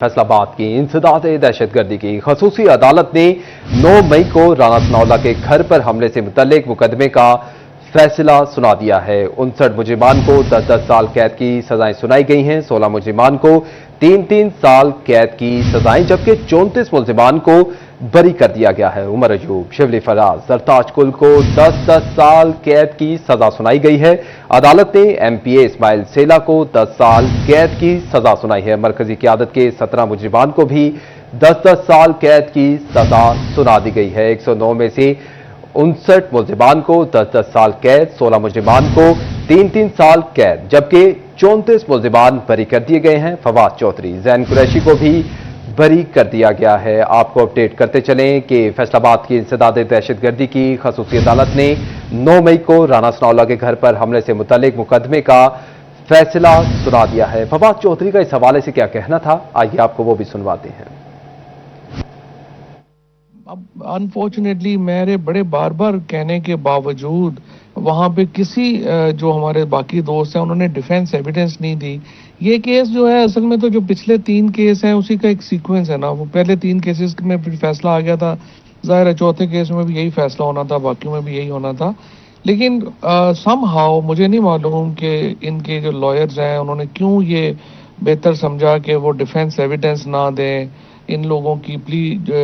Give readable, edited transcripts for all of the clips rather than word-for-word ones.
फैसलाबाद की इंसदाद दहशत गर्दी की खसूसी अदालत ने 9 मई को राना सनाउल्लाह के घर पर हमले से मुतल्लिक मुकदमे का फैसला सुना दिया है। 59 मुजरिमान को 10-10 साल कैद की सजाएं सुनाई गई हैं। 16 मुजरिमान को 3-3 साल कैद की सजाएं, जबकि 34 मुलजिमान को बरी कर दिया गया है। उमर अयूब, शिवली फराज, सरताज कुल को 10-10 साल कैद की सजा सुनाई गई है। अदालत ने MPA इस्माइल सेला को 10 साल कैद की सजा सुनाई है। मरकजी क़यादत के 17 मुजरिमान को भी 10-10 साल कैद की सजा सुना दी गई है। 109 में से 59 मुलजिमान को 10-10 साल कैद, 16 मुजरिमान को 3-3 साल कैद, जबकि 34 मुलजिमान बरी कर दिए गए हैं। फवाद चौधरी, जैन कुरैशी को भी बरी कर दिया गया है। आपको अपडेट करते चलें कि फैसलाबाद की इंसदाद दहशतगर्दी की खसूसी अदालत ने 9 मई को राना सनाउल्लाह के घर पर हमले से मुतल्लिक मुकदमे का फैसला सुना दिया है। फवाद चौधरी का इस हवाले से क्या कहना था, आइए आपको वो भी सुनवाते हैं। अब अनफॉर्चुनेटली मेरे बड़े बार बार कहने के बावजूद वहाँ पे किसी जो हमारे बाकी दोस्त हैं उन्होंने डिफेंस एविडेंस नहीं दी। ये केस जो है असल में तो जो पिछले 3 केस हैं उसी का एक सीक्वेंस है ना। वो पहले 3 केसेस में फिर फैसला आ गया था, ज़ाहिर है चौथे केस में भी यही फैसला होना था, बाकी में भी यही होना था। लेकिन समहाउ मुझे नहीं मालूम कि इनके जो लॉयर्स हैं उन्होंने क्यों ये बेहतर समझा कि वो डिफेंस एविडेंस ना दें। इन लोगों की प्ली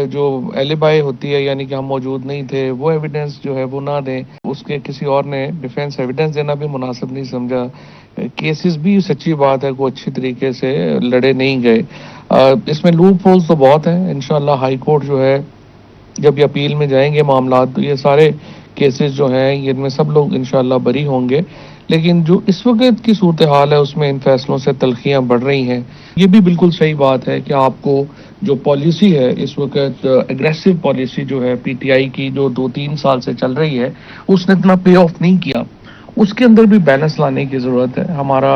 जो एलिबाई होती है, यानी कि हम मौजूद नहीं थे, वो एविडेंस जो है वो ना दें। उसके किसी और ने डिफेंस एविडेंस देना भी मुनासिब नहीं समझा। केसेस भी सच्ची बात है को अच्छी तरीके से लड़े नहीं गए। इसमें लूप होल्स तो बहुत हैं। इंशाल्लाह हाई कोर्ट जो है जब ये अपील में जाएंगे मामला, तो ये सारे केसेस जो हैं इनमें सब लोग इंशाल्लाह बरी होंगे। लेकिन जो इस वक्त की सूरत हाल है उसमें इन फैसलों से तलखियां बढ़ रही हैं। ये भी बिल्कुल सही बात है कि आपको जो पॉलिसी है इस वक्त एग्रेसिव पॉलिसी जो है PTI की जो 2-3 साल से चल रही है उसने इतना पे ऑफ नहीं किया। उसके अंदर भी बैलेंस लाने की ज़रूरत है। हमारा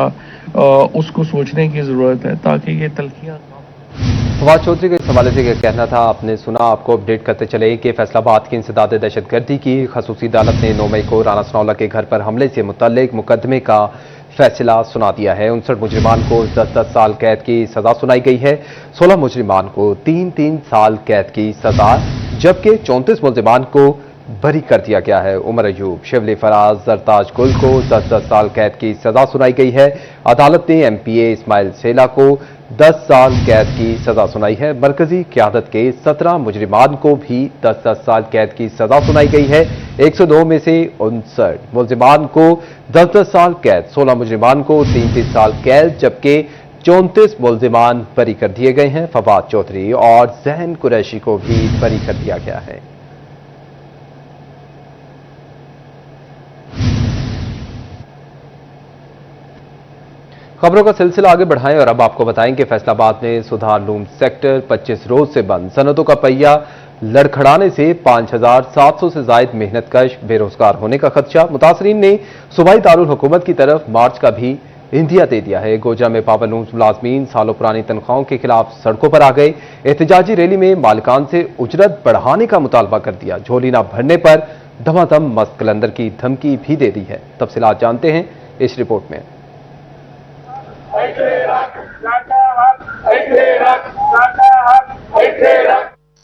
उसको सोचने की ज़रूरत है ताकि ये तलखियां। फवाद चौधरी के इस हवाले से क्या कहना था आपने सुना। आपको अपडेट करते चले कि फैसलाबाद की इंसदाद दहशतगर्दी की खसूसी अदालत ने 9 मई को राना सनाउल्लाह के घर पर हमले से मुतल्लिक मुकदमे का फैसला सुना दिया है। 59 मुजरिमान को 10-10 साल कैद की सजा सुनाई गई है। 16 मुजरिमान को 3-3 साल कैद की सजा, जबकि 34 मुलजिमान को बरी कर दिया गया है। उमर अयूब, शिवली फराज, सरताज कुल को 10-10 साल कैद की सजा सुनाई गई है। अदालत ने MPA इस्माइल सेला को 10 साल कैद की सजा सुनाई है। मरकजी क़यादत के 17 मुजरिमान को भी 10-10 साल कैद की सजा सुनाई गई है। 109 में से 59 मुलजिमान को 10-10 साल कैद, 16 मुजरिमान को 3-3 साल कैद, जबकि 34 मुलजिमान बरी कर दिए गए हैं। फवाद चौधरी और जैन कुरैशी को भी बरी कर दिया गया है। खबरों का सिलसिला आगे बढ़ाएं और अब आपको बताएं कि फैसलाबाद में सुधार लूम सेक्टर 25 रोज से बंद। सनतों का पहिया लड़खड़ाने से 5700 से जायद मेहनतकश बेरोजगार होने का खदशा। मुतासरीन ने सूबाई दारुल हुकूमत की तरफ मार्च का भी इंदिया दे दिया है। गोजा में पावर लूम्स मुलाजमीन सालों पुरानी तनख्वाहों के खिलाफ सड़कों पर आ गए। एहतजाजी रैली में मालिकान से उजरत बढ़ाने का मुतालबा कर दिया। झोली न भरने पर धमाधम मस्त कलंदर की धमकी भी दे दी है। तफसीलात जानते हैं इस रिपोर्ट में।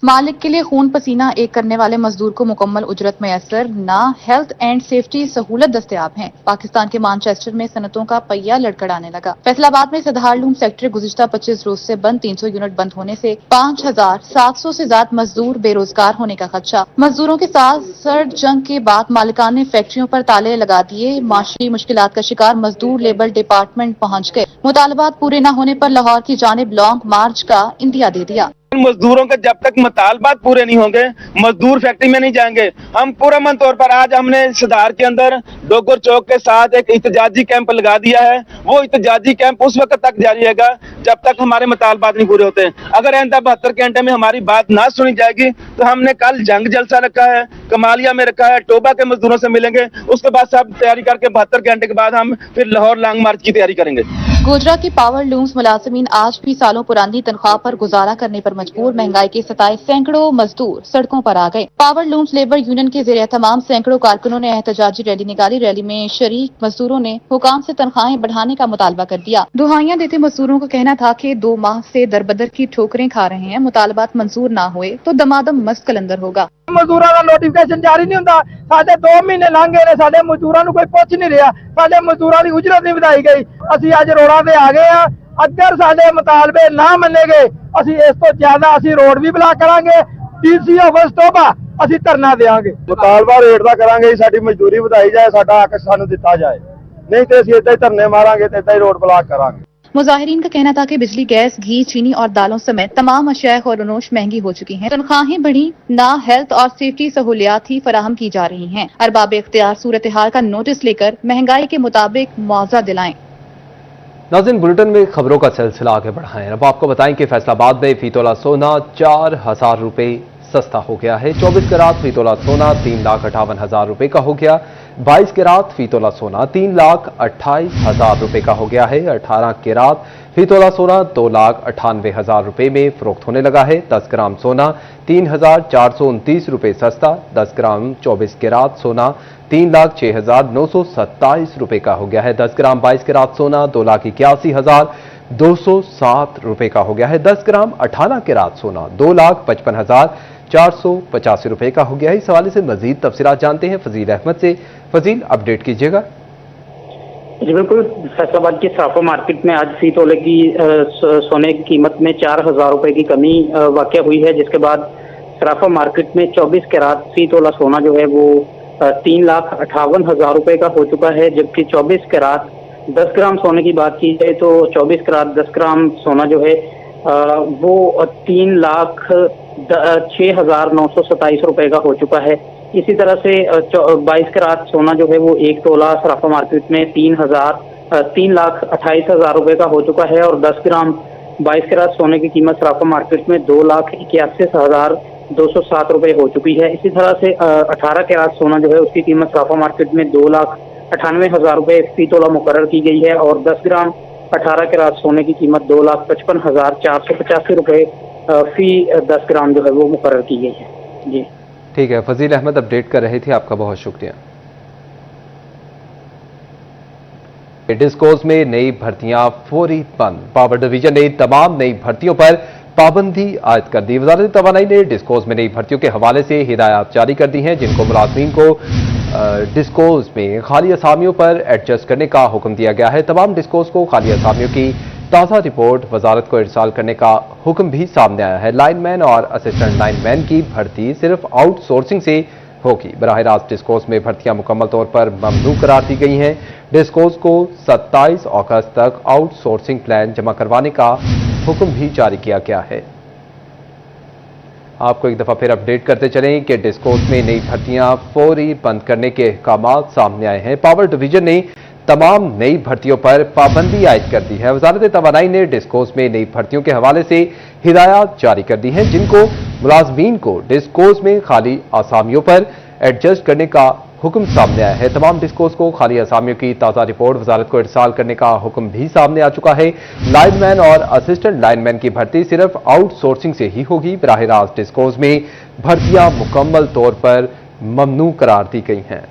मालिक के लिए खून पसीना एक करने वाले मजदूर को मुकम्मल उजरत मैसर ना, हेल्थ एंड सेफ्टी सहूलत दस्तयाब है। पाकिस्तान के मानचेस्टर में सनतों का पहिया लड़खड़ाने लगा। फैसलाबाद में सधार लूम सेक्टर गुज़िश्ता 25 रोज से बंद। 300 यूनिट बंद होने से 5700 से ज्यादा मजदूर बेरोजगार होने का खदशा। मजदूरों के साथ सर्द जंग के बाद मालिकान ने फैक्ट्रियों पर ताले लगा दिए। माशी मुश्किलात का शिकार मजदूर लेबर डिपार्टमेंट पहुँच गए। मुतालबात पूरे न होने पर लाहौर की जानिब लॉन्ग मार्च का इंदिया दे दिया। मजदूरों के जब तक मुतालबात पूरे नहीं होंगे मजदूर फैक्ट्री में नहीं जाएंगे। हम पुरअमन तौर पर आज हमने सदार के अंदर डोगर चौक के साथ एक इhtजाजी कैंप लगा दिया है। वो इhtजाजी कैंप उस वक्त तक जारी रहेगा जब तक हमारे मुतालबात नहीं पूरे होते। अगर आइंदा 72 घंटे में हमारी बात ना सुनी जाएगी तो हमने कल जंग जलसा रखा है, कमालिया में रखा है, टोबा के मजदूरों से मिलेंगे। उसके बाद सब तैयारी करके 72 घंटे के बाद हम फिर लाहौर लॉन्ग मार्च की तैयारी करेंगे। गोजरा की पावर लूम्स मुलाजिमीन आज भी सालों पुरानी तनख्वाह पर गुजारा करने पर मजबूर। महंगाई के सताए सैकड़ों मजदूर सड़कों पर आ गए। पावर लूम्स लेबर यूनियन के ज़रिए तमाम सैकड़ों कारकुनों ने एहतजाजी रैली निकाली। रैली में शरीक मजदूरों ने हुकाम से तनख्वाहें बढ़ाने का मुतालबा कर दिया। दुहाइयां देते मजदूरों का कहना था कि 2 माह से दरबदर की ठोकरें खा रहे हैं, मुतालबात मंजूर ना हुए तो दमादम मस्त कलंदर होगा। ਮਜ਼ਦੂਰਾਂ ਦਾ ਨੋਟੀਫਿਕੇਸ਼ਨ ਜਾਰੀ ਨਹੀਂ ਹੁੰਦਾ। ਸਾਡੇ 2 ਮਹੀਨੇ ਲੰਘ ਗਏ ਨੇ, ਸਾਡੇ ਮਜ਼ਦੂਰਾਂ ਨੂੰ ਕੋਈ ਪੁੱਛ ਨਹੀਂ ਰਿਹਾ। ਸਾਡੇ ਮਜ਼ਦੂਰਾਂ ਦੀ ਉਜਰਤ ਨਹੀਂ ਵਧਾਈ ਗਈ। ਅਸੀਂ ਅੱਜ ਰੋਡਾਂ ਤੇ ਆ ਗਏ ਆ। ਅਗਰ ਸਾਡੇ ਮੁਤਾਲਬੇ ਨਾ ਮੰਨੇ ਗਏ, ਅਸੀਂ ਇਸ ਤੋਂ ਜ਼ਿਆਦਾ ਅਸੀਂ ਰੋਡ ਵੀ ਬਲਾਕ ਕਰਾਂਗੇ। ਡੀਸੀ ਆਫਿਸ ਤੋਬਾ ਅਸੀਂ ਧਰਨਾ ਦੇਵਾਂਗੇ। ਮੁਤਾਲਬਾ ਰੇਟ ਦਾ ਕਰਾਂਗੇ, ਸਾਡੀ ਮਜ਼ਦੂਰੀ ਵਧਾਈ ਜਾਏ, ਸਾਡਾ ਹੱਕ ਸਾਨੂੰ ਦਿੱਤਾ ਜਾਏ। ਨਹੀਂ ਤੇ ਅਸੀਂ ਏਦਾਂ ਹੀ ਧਰਨੇ ਮਾਰਾਂਗੇ ਤੇ ਏਦਾਂ ਹੀ ਰੋਡ ਬਲਾਕ ਕਰਾਂਗੇ। मुजाहिरीन का कहना था कि बिजली, गैस, घी, चीनी और दालों समेत तमाम अशिया खुरनोश महंगी हो चुकी हैं। तनख्वाहें बढ़ी, ना हेल्थ और सेफ्टी सहूलियात ही फराहम की जा रही हैं। अरबाब इख्तियार सूरत हाल का नोटिस लेकर महंगाई के मुताबिक मुआवजा दिलाएं। नाज़रीन, बुलेटिन में खबरों का सिलसिला आगे बढ़ाएं। अब आपको बताएं कि फैसलाबाद में फी तोला सोना 4,000 रुपए सस्ता हो गया है। 24 कैरात फी तोला सोना 3,58,000 रुपए का हो गया। 22 कैरात फी तोला सोना 3,28,000 रुपए का हो गया है। 18 कैरात फी तोला सोना 2,98,000 रुपए में फरोख्त होने लगा है। 10 ग्राम सोना 3,429 रुपए सस्ता। 10 ग्राम 24 कैरात सोना 3,06,927 रुपए का हो गया है। 10 ग्राम 22 कैरात सोना 2,81,207 रुपए का हो गया है। 10 ग्राम 18 कैरात सोना 2,55,485 रुपए का हो गया है। इस हवाले से मजीद तफसीलात जानते हैं फजील अहमद से। फजील, अपडेट कीजिएगा। जी बिल्कुल, फैसलाबाद की सराफा मार्केट में आज फी तोले की सोने की कीमत में 4,000 रुपए की कमी वाक़या हुई है, जिसके बाद सराफा मार्केट में 24 कैरात फी तोला सोना जो है वो 3,58,000 रुपए का हो चुका है। जबकि 24 कैरात 10 ग्राम सोने की बात की जाए तो 24 कैरात 10 ग्राम सोना जो है वो 3,06,927 रुपए का हो चुका है। इसी तरह से 22 कैरात सोना जो है वो 1 तोला सराफा मार्केट में 3,28,000 रुपए का हो चुका है। और 10 ग्राम 22 कैरात सोने की कीमत सराफा मार्केट में 2,81,207 रुपए हो चुकी है। इसी तरह से 18 कैरात सोना जो है उसकी कीमत सराफा मार्केट में 2,98,000 रुपए फी तोला मुकर्रर की गई है। और 10 ग्राम 18 कैरात सोने की कीमत 2,55,485 रुपए फी 10 ग्राम जो है वो मुकर्रर की गई है। जी ठीक है, फजील अहमद अपडेट कर रहे थे, आपका बहुत शुक्रिया। डिस्कोस में नई भर्तियां फौरी बंद। पावर डिवीजन ने तमाम नई भर्तियों पर पाबंदी आयद कर दी। वजारत तवानाई ने डिस्कोस में नई भर्तियों के हवाले से हिदायत जारी कर दी हैं, जिनको मुलाजमीन को डिस्कोस में खाली असामियों पर एडजस्ट करने का हुक्म दिया गया है। तमाम डिस्कोस को खाली असामियों की ताज़ा रिपोर्ट वजारत को इरसाल करने का हुक्म भी सामने आया है। लाइनमैन और असिस्टेंट लाइनमैन की भर्ती सिर्फ आउटसोर्सिंग से होगी। बराह रास्त डिस्कोस में भर्तियां मुकम्मल तौर पर ममनू करार दी गई हैं। डिस्कोस को 27 अगस्त तक आउटसोर्सिंग प्लान जमा करवाने का हुक्म भी जारी किया गया है। आपको एक दफा फिर अपडेट करते चलें कि डिस्कोस में नई भर्तियां फौरी बंद करने के अहकामात सामने आए हैं। पावर डिवीजन ने तमाम नई भर्तियों पर पाबंदी आयद कर दी है। वजारत तवानाई ने डिस्कोस में नई भर्तियों के हवाले से हिदायत जारी कर दी हैं, जिनको मुलाजमीन को डिस्कोस में खाली आसामियों पर एडजस्ट करने का हुक्म सामने आया है। तमाम डिस्कोस को खाली आसामियों की ताज़ा रिपोर्ट वजारत को इरसाल करने का हुक्म भी सामने आ चुका है। लाइनमैन और असिस्टेंट लाइनमैन की भर्ती सिर्फ आउटसोर्सिंग से ही होगी। बराह रास्त डिस्कोस में भर्तियां मुकम्मल तौर पर ममनू करार दी गई हैं।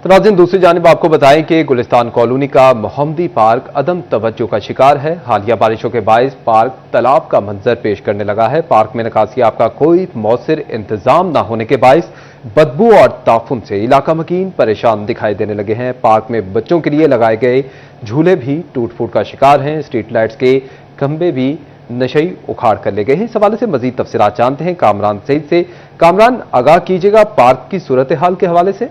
तो नाज़रीन, दूसरी जानिब आपको बताएं कि गुलिस्तान कॉलोनी का मोहम्मदी पार्क अदम तवज्जो का शिकार है। हालिया बारिशों के बायस पार्क तालाब का मंजर पेश करने लगा है। पार्क में निकासियाब का कोई मौसर इंतजाम न होने के बायस बदबू और ताफुन से इलाका मकीन परेशान दिखाई देने लगे हैं। पार्क में बच्चों के लिए लगाए गए झूले भी टूट फूट का शिकार हैं। स्ट्रीट लाइट्स के खंभे भी नशई उखाड़ कर ले गए हैं। इस हवाले से मजीद तफसीलात जानते हैं कामरान सईद से। कामरान, आगाह कीजिएगा पार्क की सूरत हाल के हवाले से।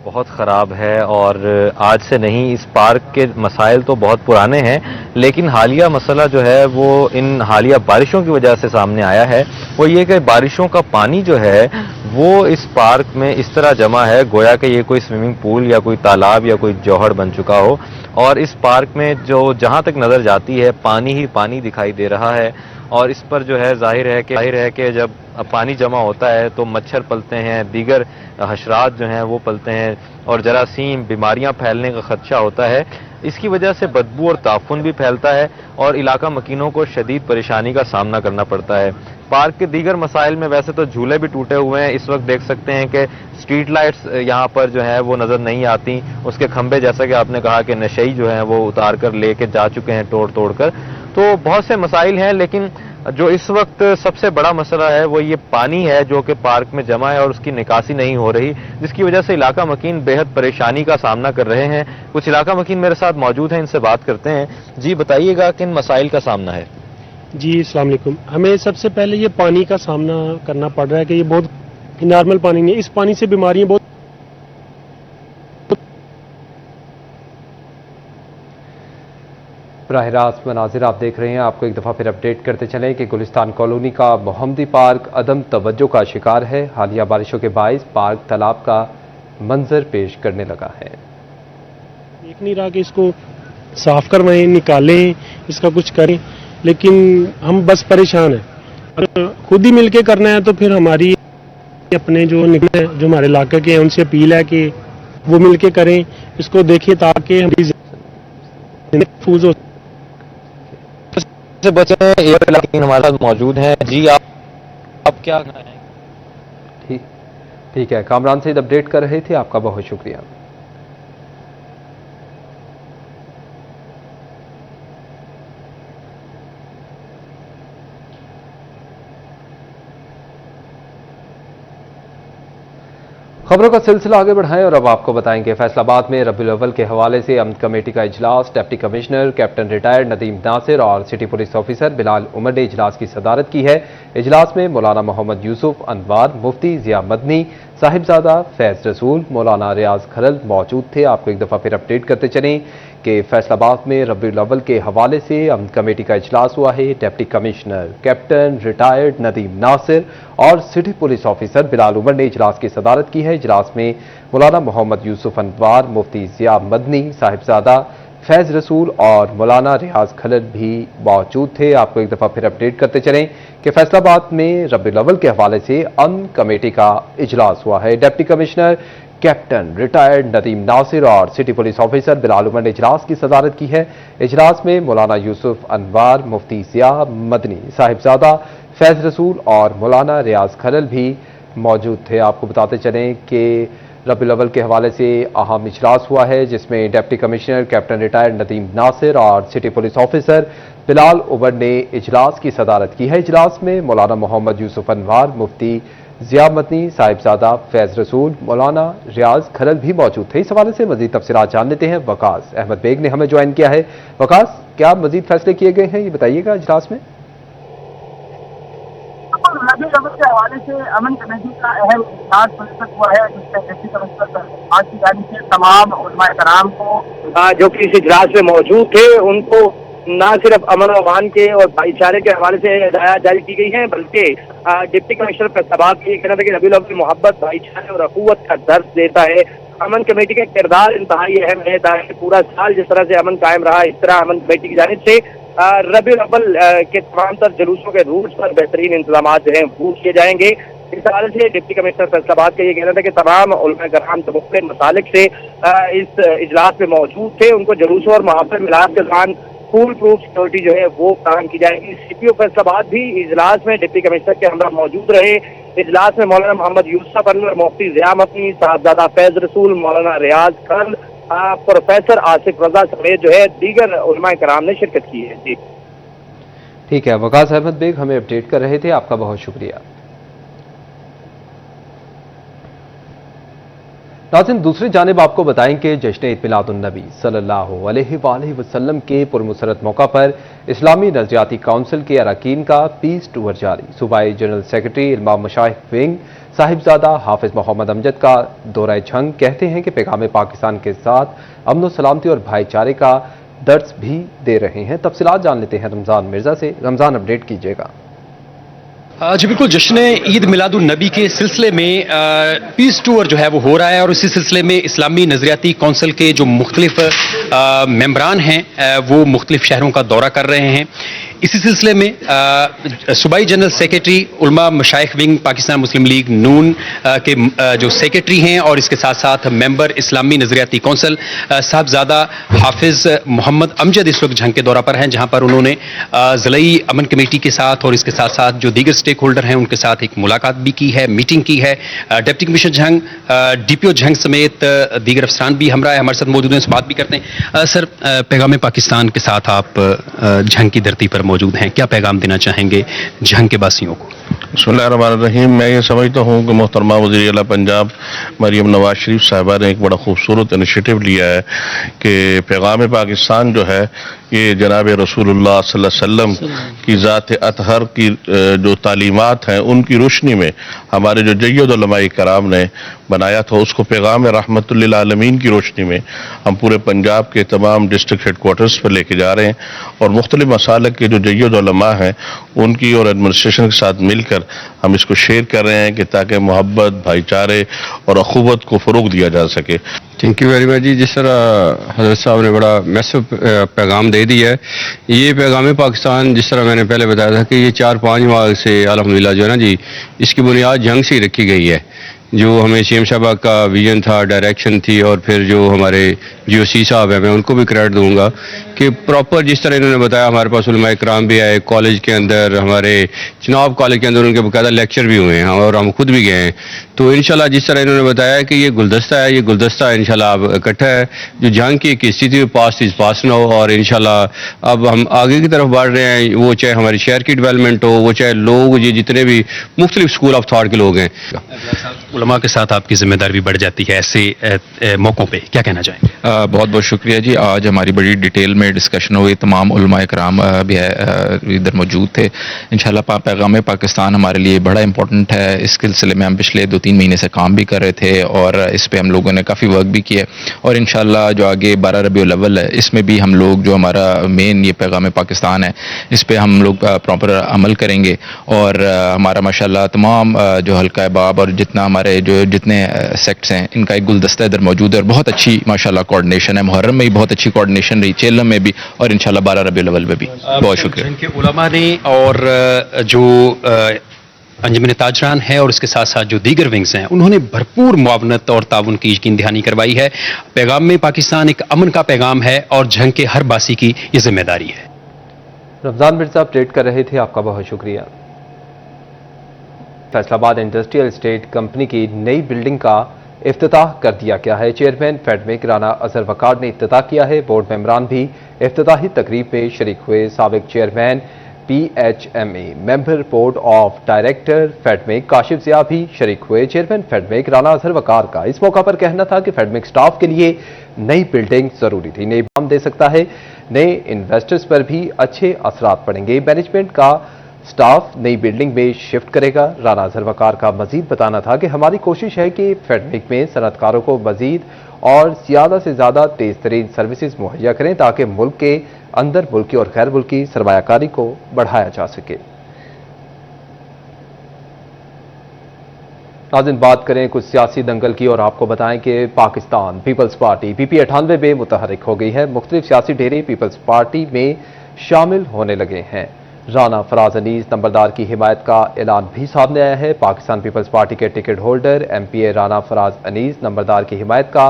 बहुत ख़राब है और आज से नहीं, इस पार्क के मसाइल तो बहुत पुराने हैं, लेकिन हालिया मसला जो है वो इन हालिया बारिशों की वजह से सामने आया है। वो ये कि बारिशों का पानी जो है वो इस पार्क में इस तरह जमा है गोया कि ये कोई स्विमिंग पूल या कोई तालाब या कोई जौहर बन चुका हो। और इस पार्क में जो जहाँ तक नज़र जाती है पानी ही पानी दिखाई दे रहा है اور اس پر جو ہے ظاہر ہے کہ جب پانی جمع ہوتا ہے تو مچھر پلتے ہیں، دیگر حشرات جو ہیں وہ پلتے ہیں اور جراثیم، بیماریاں پھیلنے کا خدشہ ہوتا ہے۔ اس کی وجہ سے بدبو اور تعفن بھی پھیلتا ہے اور علاقہ مکینوں کو شدید پریشانی کا سامنا کرنا پڑتا ہے۔ پارک کے دیگر مسائل میں ویسے تو جھولے بھی ٹوٹے ہوئے ہیں، اس وقت دیکھ سکتے ہیں کہ اسٹریٹ لائٹس یہاں پر جو ہے وہ نظر نہیں آتی، اس کے کھمبے جیسا کہ آپ نے کہا کہ نشئی جو ہیں وہ اتار کر لے کے جا چکے ہیں توڑ کر۔ تو بہت سے مسائل ہیں، لیکن جو اس وقت سب سے بڑا مسئلہ ہے وہ یہ پانی ہے جو کہ پارک میں جمع ہے اور اس کی نکاسی نہیں ہو رہی، جس کی وجہ سے علاقہ مکین بے حد پریشانی کا سامنا کر رہے ہیں۔ کچھ علاقہ مکین میرے ساتھ موجود ہیں، ان سے بات کرتے ہیں۔ جی بتائیے گا کن مسائل کا سامنا ہے؟ جی السلام علیکم۔ ہمیں سب سے پہلے یہ پانی کا سامنا کرنا پڑ رہا ہے کہ یہ بہت نارمل پانی نہیں ہے، اس پانی سے بیماریاں بہت۔ براہ راست مناظر آپ دیکھ رہے ہیں، آپ کو ایک دفعہ پھر اپڈیٹ کرتے چلیں کہ گلستان کالونی کا محمدی پارک عدم توجہ کا شکار ہے۔ حالیہ بارشوں کے باعث پارک تالاب کا منظر پیش کرنے لگا ہے۔ دیکھ نہیں رہا کہ اس کو صاف کروائیں، نکالیں، اس کا کچھ کریں، لیکن ہم بس پریشان ہیں۔ خود ہی مل کے کرنا ہے تو پھر ہماری اپنے جو ہمارے علاقے کے ہیں ان سے اپیل ہے کہ وہ مل کے کریں، اس کو دیکھیں تاکہ ہماری زندگی محفوظ ہو سے بچیں۔ ہمارے ساتھ موجود ہیں۔ جی آپ کیا کہنا ہے؟ ٹھیک ہے، کامران سعید اپڈیٹ کر رہے تھے، آپ کا بہت شکریہ۔ خبروں کا سلسلہ آگے بڑھائیں اور اب آپ کو بتائیں کہ فیصل آباد میں ربیع الاول کے حوالے سے امن کمیٹی کا اجلاس، deputy commissioner captain retired Nadeem Nasir اور city police officer Bilal Umar نے اجلاس کی صدارت کی ہے۔ اجلاس میں مولانا محمد یوسف انوار، مفتی ضیاء مدنی، صاحبزادہ فیض رسول، مولانا ریاض کھرل موجود تھے۔ آپ کو ایک دفعہ پھر اپڈیٹ کرتے چلیں کہ فیصل آباد میں ربیع الاول کے حوالے سے امن کمیٹی کا اجلاس ہوا ہے۔ Deputy commissioner captain retired Nadeem Nasir اور city police officer Bilal Umar نے اجلاس کی صدارت کی ہے۔ اجلاس میں مولانا محمد یوسف انوار، مفتی ضیاء مدنی، صاحبزادہ فیض رسول اور مولانا ریاض کھلل بھی موجود تھے۔ آپ کو ایک دفعہ پھر اپڈیٹ کرتے چلیں کہ فیصل آباد میں ربیع الاول کے حوالے سے امن کمیٹی کا اجلاس ہوا ہے۔ Deputy commissioner captain retired Nadeem Nasir اور city police officer Bilal Umar نے اجلاس کی صدارت کی ہے۔ اجلاس میں مولانا یوسف انوار، مفتی ضیاء مدنی، صاحبزادہ فیض رسول اور مولانا ریاض کھلل بھی موجود تھے۔ آپ کو بتاتے چلیں کہ ربیع الاول کے حوالے سے اہم اجلاس ہوا ہے، جس میں deputy commissioner captain retired Nadeem Nasir اور city police officer Bilal Umar نے اجلاس کی صدارت کی ہے۔ اجلاس میں مولانا محمد یوسف انوار، مفتی ضیاء مدنی، صاحبزادہ فیض رسول، مولانا ریاض کھرل بھی موجود تھے۔ اس حوالے سے مزید تفصیلات جان لیتے ہیں، وقاص احمد بیگ نے ہمیں جوائن کیا ہے۔ وقاص، کیا مزید فیصلے کیے گئے ہیں یہ بتائیے گا اجلاس میں؟ ربیع الاول کے حوالے سے امن کمیٹی کا اہم اجلاس منعقد ہوا ہے، جس میں ڈپٹی کمشنر آج کی جانب سے تمام علماء کرام کو جو کہ اس اجلاس میں موجود تھے ان کو نہ صرف امن و امان کے اور بھائی چارے کے حوالے سے ہدایات جاری کی گئی ہیں، بلکہ ڈپٹی کمشنر فیصل آباد کا یہ کہنا تھا کہ ربیع الاول محبت، بھائی چارے اور اخوت کا درس دیتا ہے۔ امن کمیٹی کا کردار انتہائی اہم ہے تاکہ پورا سال جس طرح سے امن قائم رہا، اس طرح امن کمیٹی کی جانب سے ربیع الاول کے تمام تر جلوسوں کے روٹ پر بہترین انتظامات جو ہیں وہ کیے جائیں گے۔ اس حوالے سے ڈپٹی کمشنر فیصل آباد کا یہ کہنا تھا کہ تمام علماء کرام مختلف مسالک سے اس اجلاس میں موجود تھے، ان کو جلوسوں اور محافل میلاد کے دوران فول پروف سیکورٹی جو ہے وہ فراہم کی جائے گی۔ سی پی او فیصل آباد بھی اجلاس میں ڈپٹی کمشنر کے ہمراہ موجود رہے۔ اجلاس میں مولانا محمد یوسف انور، مفتی ضیاء مدنی، صاحبزادہ فیض رسول، مولانا ریاض کھرل، پروفیسر آصف رضا سمیت جو ہے دیگر علماء کرام نے شرکت کی ہے۔ جی ٹھیک ہے، وقاص احمد بیگ ہمیں اپڈیٹ کر رہے تھے، آپ کا بہت شکریہ۔ ناظرین، دوسری جانب آپ کو بتائیں کہ جشن عید میلاد النبی صلی اللہ علیہ وآلہ وسلم کے پرمسرت موقع پر اسلامی نظریاتی کونسل کے اراکین کا پیس ٹور جاری۔ صوبائی جنرل سیکرٹری علماء مشائخ ونگ صاحبزادہ حافظ محمد امجد کا دورہ جھنگ کہتے ہیں کہ پیغام پاکستان کے ساتھ امن و سلامتی اور بھائی چارے کا درس بھی دے رہے ہیں۔ تفصیلات جان لیتے ہیں رمضان مرزا سے۔ رمضان، اپڈیٹ کیجیے گا۔ جی بالکل، جشن عید میلاد النبی کے سلسلے میں پیس ٹور جو ہے وہ ہو رہا ہے اور اسی سلسلے میں اسلامی نظریاتی کونسل کے جو مختلف ممبران ہیں وہ مختلف شہروں کا دورہ کر رہے ہیں۔ इसी सिलसिले में सूबाई जनरल सेक्रेटरी उलमा मशाइख विंग पाकिस्तान मुस्लिम लीग नून के जो सेक्रेटरी हैं और इसके साथ साथ मेंबर इस्लामी नजरियाती कौंसिल साहबजादा हाफिज मोहम्मद अमजद इस वक्त झंग के दौरा पर हैं, जहां पर उन्होंने ज़िलाई अमन कमेटी के साथ और इसके साथ साथ जो दीगर स्टेक होल्डर हैं उनके साथ एक मुलाकात भी की है, मीटिंग की है। Deputy commissioner Jhang, DPO Jhang समेत दीगर अफसरान भी हमरा है, हमारे साथ मौजूद हैं, बात भी करते हैं। सर, पैगाम पाकिस्तान के साथ आप झंग की धरती पर मौजूद हैं, क्या पैगाम देना चाहेंगे झंग के वासियों को? बिस्मिल्लाहिर्रहमानिर्रहीम। मैं ये समझता हूँ कि मोहतरमा वज़ीर आला पंजाब मरियम नवाज शरीफ साहिबा ने एक बड़ा खूबसूरत इनिशिएटिव लिया है कि पैगाम पाकिस्तान जो है ये जनाब रसूलुल्लाह सल्लल्लाहु अलैहि वसल्लम की ज़ात अतहर की जो तालीमात हैं उनकी रोशनी में हमारे जो जय्यद उलमाए कराम ने बनाया था, उसको पैगाम रहमतुल लिल आलमीन की रोशनी में हम पूरे पंजाब के तमाम डिस्ट्रिक्ट हेडकोार्टर्स पर लेके जा रहे हैं और मुख्तलिफ मसालक के जो जय्यद उलमा हैं उनकी और एडमिनिस्ट्रेशन के साथ मिलकर हम इसको शेयर कर रहे हैं कि ताकि मोहब्बत, भाईचारे और अखुवत को फ़रोग़ दिया जा सके। थैंक यू वेरी मच जी। जिस तरह हज़रत साहब ने बड़ा मैसिव पैगाम दे दिया है, ये पैगाम पाकिस्तान जिस तरह मैंने पहले बताया था कि ये 4-5 माह से अल्हम्दुलिल्लाह जो है ना जी, इसकी बुनियाद जंग से ही रखी गई है। जो हमें सीएम साहब का विजन था, डायरेक्शन थी, और फिर जो हमारे जीओसी साहब हैं, मैं उनको भी क्रेडिट दूंगा कि प्रॉपर जिस तरह इन्होंने बताया, हमारे पास उलमाए कराम भी आए कॉलेज के अंदर, हमारे चुनाव कॉलेज के अंदर उनके बाकायदा लेक्चर भी हुए हैं और हम खुद भी गए हैं। तो इंशाल्लाह जिस तरह इन्होंने बताया कि ये गुलदस्ता है, ये गुलदस्ता इंशाल्लाह अब इकट्ठा है। जो जंग की एक स्थिति में पास इज पास ना हो, और इंशाल्लाह अब हम आगे की तरफ बढ़ रहे हैं, वो चाहे हमारे शहर की डेवलपमेंट हो, वो चाहे लोग ये जितने भी मुख्तलिफ स्कूल ऑफ थॉट के लोग हैं। उलमा के साथ आपकी जिम्मेदारी भी बढ़ जाती है ऐसे मौक़ों पे, क्या कहना चाहेंगे? बहुत बहुत शुक्रिया जी। आज हमारी बड़ी डिटेल में डिस्कशन हुई, तमाम उलमाए कराम भी इधर मौजूद थे। इंशाल्लाह पैगाम पाकिस्तान हमारे लिए बड़ा इंपॉर्टेंट है। इस सिलसिले में हम पिछले 2-3 महीने से काम भी कर रहे थे और इस पे हम लोगों ने काफ़ी वर्क भी किया और इंशाल्लाह जो आगे 12 रबीउल अव्वल है, इसमें भी हम लोग जो हमारा मेन ये पैगाम पाकिस्तान है, इस पे हम लोग प्रॉपर अमल करेंगे और हमारा माशाल्लाह तमाम जो हल्का बाब और जितना हमारे जो जितने सेक्ट्स हैं, इनका एक गुलदस्ता इधर मौजूद है और बहुत अच्छी माशाल्लाह कोऑर्डिनेशन है। मुहर्रम में भी बहुत अच्छी कोऑर्डिनेशन रही, चेलम में भी और इंशाल्लाह 12 रबीउल अव्वल में भी। बहुत शुक्रिया। इनके उलमा ने और जो अंजुमन ताजरान है और इसके साथ साथ जो दीगर विंग्स हैं, उन्होंने भरपूर मुआवनत और ताउन की यकीन दहानी करवाई है। पैगाम में पाकिस्तान एक अमन का पैगाम है और जंग के हर बासी की ये जिम्मेदारी है। रमजान मिर्जा अपडेट कर रहे थे, आपका बहुत शुक्रिया। फैसलाबाद इंडस्ट्रियल एस्टेट कंपनी की नई बिल्डिंग का इफ्तिताह कर दिया गया है। चेयरमैन फेडमेक राना अजहर वकार ने इफ्तिताह किया है। बोर्ड मेंबरान भी इफ्तिताही तकरीब में शरीक हुए। साबिक chairman PHMA, member board of director Fedmec Kashif Zia भी शरीक हुए। चेयरमैन फेडमेक राना अजहर वकार का इस मौका पर कहना था कि फेडमेक स्टाफ के लिए नई बिल्डिंग जरूरी थी, नई बाम दे सकता है, नए इन्वेस्टर्स पर भी अच्छे असरात पड़ेंगे। मैनेजमेंट का स्टाफ नई बिल्डिंग में शिफ्ट करेगा। राना अजहर वकार का मजीद बताना था कि हमारी कोशिश है कि फेडमेक में सनतकारों को मजीद और ज़्यादा से ज़्यादा तेज़ तरीन सर्विसेज मुहैया करें ताकि मुल्क के अंदर मुल्की और गैर मुल्की सरमायाकारी को बढ़ाया जा सके। नाज़रीन, बात करें कुछ सियासी दंगल की और आपको बताएं कि पाकिस्तान पीपल्स पार्टी PP98 में मुतहरिक हो गई है। मुख्तलिफ सियासी डेरे पीपल्स पार्टी में शामिल होने लगे हैं। राना फराज अनीस नंबरदार की हिमायत का ऐलान भी सामने आया है। पाकिस्तान पीपल्स पार्टी के ticket holder MPA Rana Faraz Anees नंबरदार की हिमायत का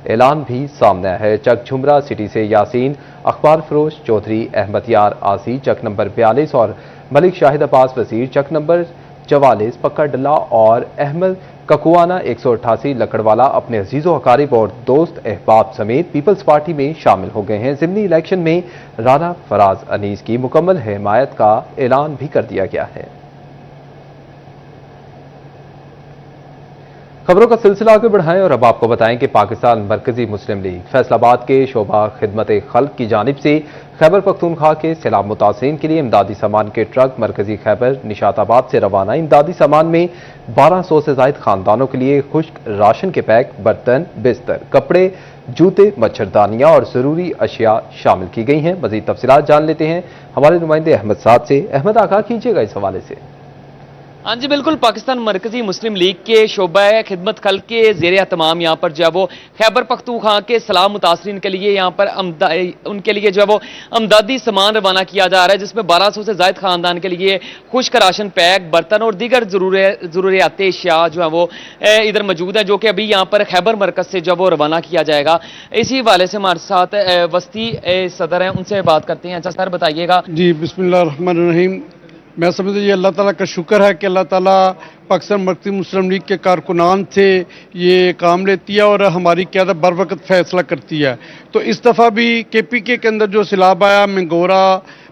ऐलान भी सामने आया है। चक झुमरा सिटी से यासीन अखबार फरोश चौधरी, अहमद यार आसी चक नंबर 42 और मलिक शाहिद अब्बास वजीर चक नंबर 44 पक्का डल्ला और अहमद ककुआना 188 लकड़वाला अपने अजीज़ो अकारिब और दोस्त अहबाब समेत पीपल्स पार्टी में शामिल हो गए हैं। ज़िमनी इलेक्शन में राना फराज अनीस की मुकम्मल हिमायत का ऐलान भी कर दिया गया है। खबरों का सिलसिला आगे बढ़ाएं और अब आपको बताएं कि पाकिस्तान मरकजी मुस्लिम लीग फैसलाबाद के शोबा खिदमत खल्क की जानिब से खैबर पख्तूनख्वा के सैलाब मुतासिरीन के लिए इमदादी सामान के ट्रक मरकजी खैबर निशाताबाद से रवाना। इमदादी सामान में 1200 से ज़ायद खानदानों के लिए खुश्क राशन के पैक, बर्तन, बिस्तर, कपड़े, जूते, मच्छरदानियां और ज़रूरी अशिया शामिल की गई हैं। मज़ीद तफसीलात जान लेते हैं हमारे नुमाइंदे अहमद साद से। अहमद, आगाह कीजिएगा इस हवाले से। हाँ जी बिल्कुल, पाकिस्तान मरकजी मुस्लिम लीग के शोबा खिदमत खल्क के ज़ेर एहतमाम यहाँ पर जो है वो खैबर पख्तूनख्वा के सलाम मुतासरीन के लिए यहाँ पर उनके लिए जो है वो अमदादी सामान रवाना किया जा रहा है, जिसमें 1200 से ज़ायद ख़ानदान के लिए खुश्क राशन पैक, बर्तन और दीगर ज़रूरियात अशिया जो है वो इधर मौजूद है, जो कि अभी यहाँ पर खैबर मरकज से जो है वो रवाना किया जाएगा। इसी हवाले से हमारे साथ वस्ती सदर हैं, उनसे बात करते हैं। अच्छा सर बताइएगा। जी बिस्मिल्लाह रहमान रहीम। मैं समझता ये अल्लाह ताला का शुक्र है कि अल्लाह ताला पाकिस्तान मरकज़ी मुस्लिम लीग के कारकुनान से ये काम लेती है और हमारी क़यादत बर वक्त फैसला करती है। तो इस दफ़ा भी KPK के अंदर जो सैलाब आया, मंगोरा,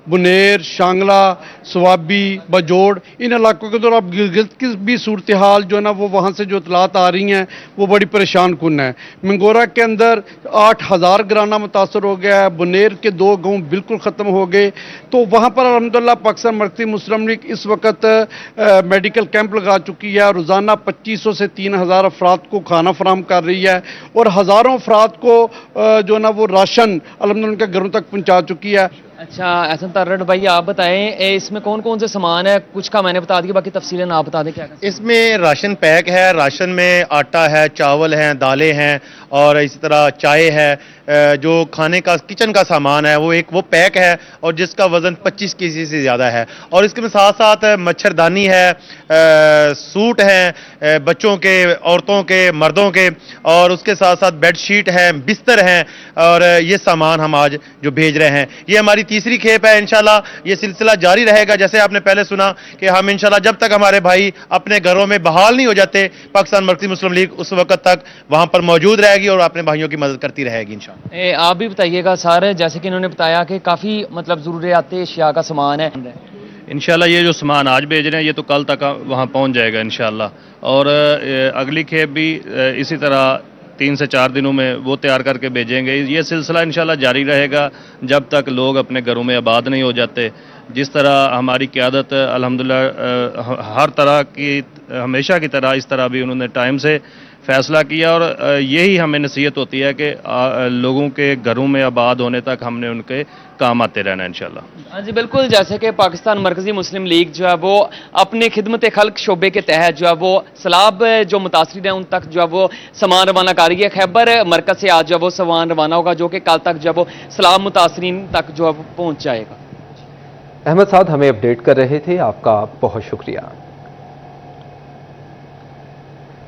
बुनेर, शांगला, स्वाबी, बजोड़, इन इलाकों के दौरान गिलगित की भी सूरत हाल जो है ना वो वहाँ से जो इतलात आ रही हैं वो बड़ी परेशान कुन है। मंगोरा के अंदर 8000 घराना मुतासर हो गया है, बुनेर के 2 गाँव बिल्कुल ख़त्म हो गए। तो वहाँ पर अल्हम्दुलिल्लाह पाकिस्तान मरकज़ी मुस्लिम लीग इस वक्त मेडिकल कैंप लगा चुकी है। रोज़ाना 2500 से 3000 अफराद को खाना फराहम कर रही है और हज़ारों अफराद को जो ना वो राशन अल्हम्दुलिल्लाह उनके घरों तक पहुँचा चुकी है। अच्छा एहसन तरड़ भाई, आप बताएं इसमें कौन कौन से सामान है? कुछ का मैंने बता दिया, बाकी तफसीलें आप बता दें क्या। इसमें राशन पैक है, राशन में आटा है, चावल हैं, दालें हैं और इसी तरह चाय है। जो खाने का किचन का सामान है वो पैक है और जिसका वज़न 25 केजी से ज़्यादा है। और इसके साथ साथ मच्छरदानी है, सूट हैं बच्चों के, औरतों के, मर्दों के, और उसके साथ साथ बेडशीट हैं, बिस्तर हैं। और ये सामान हम आज जो भेज रहे हैं, ये हमारी तीसरी खेप है। इंशाल्लाह ये सिलसिला जारी रहेगा। जैसे आपने पहले सुना कि हम इंशाल्लाह जब तक हमारे भाई अपने घरों में बहाल नहीं हो जाते, पाकिस्तान मरकज़ी मुस्लिम लीग उस वक्त तक वहाँ पर मौजूद रहेगी और अपने भाइयों की मदद करती रहेगी इंशाल्लाह। आप भी बताइएगा सर, जैसे कि इन्होंने बताया कि काफ़ी मतलब ज़रूरियात अशिया का सामान है। इंशाल्लाह ये जो सामान आज भेज रहे हैं ये तो कल तक वहाँ पहुँच जाएगा इंशाल्लाह। और अगली खेप भी इसी तरह 3 से 4 दिनों में वो तैयार करके भेजेंगे। ये सिलसिला इंशाल्लाह जारी रहेगा जब तक लोग अपने घरों में आबाद नहीं हो जाते। जिस तरह हमारी क़यादत अल्हम्दुलिल्लाह हर तरह की, हमेशा की तरह इस तरह भी उन्होंने टाइम से फैसला किया और यही हमें नसीहत होती है कि लोगों के घरों में आबाद होने तक हमने उनके काम आते रहना इंशाल्लाह। हाँ जी बिल्कुल, जैसे कि पाकिस्तान मरकज़ी मुस्लिम लीग जो है वो अपने खिदमत खल्क शोबे के तहत जो है वो सैलाब जो मुतासरीन हैं उन तक जो है वो सामान रवाना कर रही है। खैबर मरकज़ से आज जो है वो सामान रवाना होगा, जो कि कल तक जो है वो सैलाब मुतासरीन तक जो है वो पहुँच जाएगा। अहमद साद हमें अपडेट कर रहे थे, आपका बहुत शुक्रिया।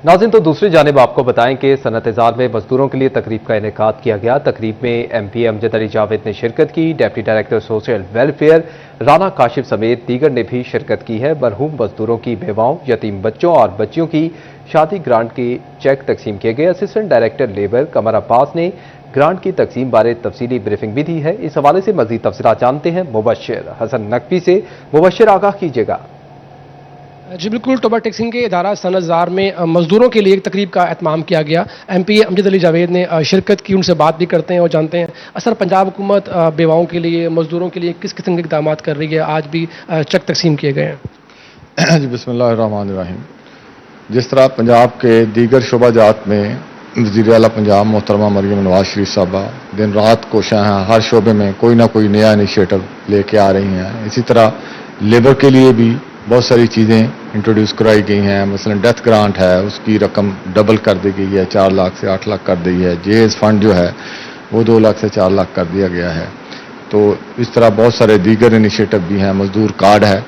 नाज़रीन, तो दूसरी जानिब आपको बताएं कि सनअत-ए-ज़ार में मजदूरों के लिए तकरीब का इनेकाद किया गया। तकरीब में MP अमजद अली जावेद ने शिरकत की। Deputy director social welfare Rana Kashif समेत दीगर ने भी शिरकत की है। मरहूम मजदूरों की बेवाओं, यतीम बच्चों और बच्चियों की शादी ग्रांट के चेक तकसीम किए गए। असिस्टेंट डायरेक्टर लेबर कमर अब्बास ने ग्रांट की तकसीम बारे तफसीली ब्रीफिंग भी दी है। इस हवाले से मजीद तफसीलात जानते हैं मुबश्शिर हसन नकवी से। मुबश्शिर, आगाह कीजिएगा। जी बिल्कुल, टोबा टैक्सिंग के इदारा सनअत-ए-ज़ार में मजदूरों के लिए एक तकरीब का एहतमाम किया गया। MP अमजद अली जावेद ने शिरकत की, उनसे बात भी करते हैं और जानते हैं असर पंजाब हुकूमत बेवाओं के लिए, मजदूरों के लिए किस किस्म के इक़दाम कर रही है। आज भी चेक तकसीम किए गए हैं। जी बिस्मिल्लाहिर्रहमानिर्रहीम। जिस तरह पंजाब के दीगर शोबाजात में वज़ीर आला पंजाब मोहतरमा मरियम नवाज शरीफ साहबा दिन रात कोशिश हैं, हर शोबे में कोई ना कोई नया इनिशिएटिव लेके आ रही हैं। इसी तरह लेबर के लिए भी बहुत सारी चीज़ें इंट्रोड्यूस कराई गई हैं। मसलन डेथ ग्रांट है, उसकी रकम डबल कर दी गई है, 4 लाख से 8 लाख कर दी है। JS फंड जो है वो 2 लाख से 4 लाख कर दिया गया है। तो इस तरह बहुत सारे दीगर इनिशिएटिव भी हैं। मजदूर कार्ड है।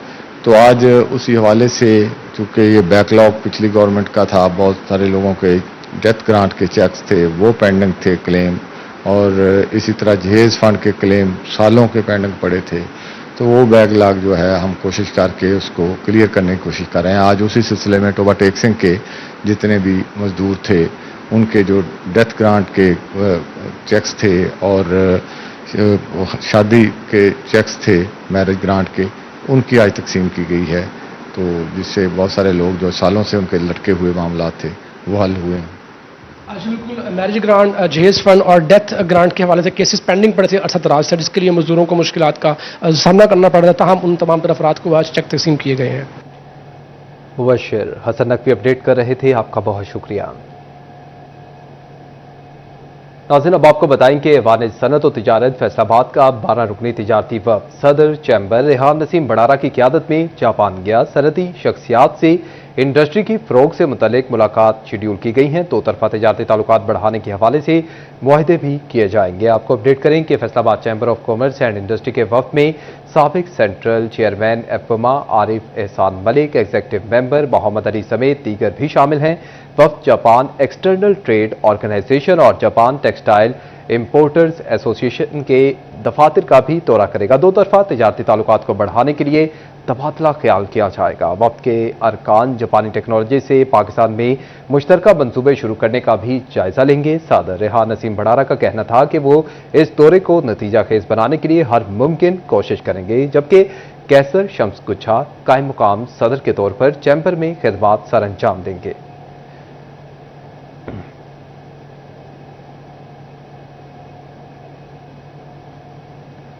तो आज उसी हवाले से, चूँकि ये बैकलॉग पिछली गवर्नमेंट का था, बहुत सारे लोगों के डेथ ग्रांट के चेक्स थे वो पेंडिंग थे क्लेम, और इसी तरह JS फंड के क्लेम सालों के पेंडिंग पड़े थे। तो वो बैकलॉग जो है हम कोशिश करके उसको क्लियर करने की कोशिश कर रहे हैं। आज उसी सिलसिले में टोबा टैक्सिंग के जितने भी मजदूर थे उनके जो डेथ ग्रांट के चेक्स थे और शादी के चेक्स थे, मैरिज ग्रांट के, उनकी आज तकसीम की गई है। तो जिससे बहुत सारे लोग जो सालों से उनके लटके हुए मामला थे वो हल हुए हैं। बिल्कुल, मैरिज ग्रांट, JS फंड और डेथ ग्रांट के हवाले से केसेस पेंडिंग पड़े थे अरसा दराज से, जिसके लिए मजदूरों को मुश्किलात का सामना करना पड़ रहा था। हम उन तमाम तरह अफराद को आज चेक तकसीम किए गए हैं। मुबश्शिर हसन नकवी अपडेट कर रहे थे, आपका बहुत शुक्रिया। नाज़रीन, अब आपको बताएं कि ऐवान सनत और तिजारत फैसलाबाद का 12 रुकनी तिजारती वफ़द सदर चैम्बर रेहान नसीम बड़ारा की क़यादत में जापान गया। सनती शख्सियात से इंडस्ट्री की फ़रोग़ से मुतल्लिक मुलाकात शेड्यूल की गई हैं। दो तरफ़ा तिजारती ताल्लुकात बढ़ाने के हवाले से मुआहदे भी किए जाएंगे। आपको अपडेट करें कि Faisalabad chamber of commerce and industry के वफ़द में साबिक सेंट्रल चेयरमैन एफमा आरिफ एहसान मलिक, एग्जीक्यूटिव मेंबर मोहम्मद अली समेत दीगर भी शामिल हैं। वफ़द जापान एक्सटर्नल ट्रेड ऑर्गेनाइजेशन और जापान टेक्सटाइल इम्पोर्टर्स एसोसिएशन के दफातर का भी दौरा करेगा। दो तरफा तिजारती ताल्लुकात को बढ़ाने के लिए तबादला ख्याल किया जाएगा। वफ़द के अरकान जापानी टेक्नोलॉजी से पाकिस्तान में मुश्तरका मंसूबे शुरू करने का भी जायजा लेंगे। सदर रेहान नसीम बड़ारा का कहना था कि वो इस दौरे को नतीजा खेज बनाने के लिए हर मुमकिन कोशिश करेंगे, जबकि कैसर शम्स गुच्छा कायम मुकाम सदर के तौर पर चैम्बर में खिदमात सर अंजाम देंगे।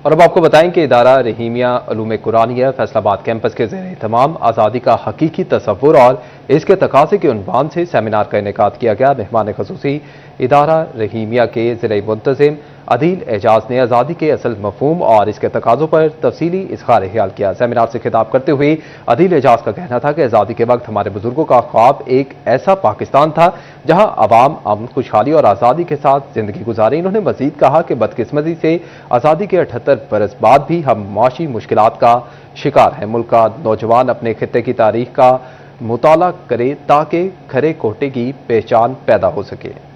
और अब आपको बताएं कि इदारा रहीमिया उलूम कुरानिया फैसलाबाद कैंपस के ज़ेर एहतमाम आज़ादी का हकीकी तसव्वुर और इसके तकाज़े के उन्वान से सेमिनार का इनेकाद किया गया। मेहमान ख़ुसूसी इदारा रहीमिया के ज़िले मुंतज़िम अदील एजाज ने आज़ादी के असल मफहूम और इसके तकाज़ों पर तफसीली इज़हार ख्याल किया। सेमिनार से खिताब करते हुए अदील एजाज का कहना था कि आज़ादी के वक्त हमारे बुजुर्गों का ख्वाब एक ऐसा पाकिस्तान था जहां अवाम अमन, खुशहाली और आज़ादी के साथ जिंदगी गुजारे। इन्होंने मजीद कहा कि बदकिस्मती से आज़ादी के 78 बरस बाद भी हम माशी मुश्किलात का शिकार हैं। मुल्क का नौजवान अपने खित्ते की तारीख का मुताला करे ताकि खरे कोटे की पहचान पैदा हो सके।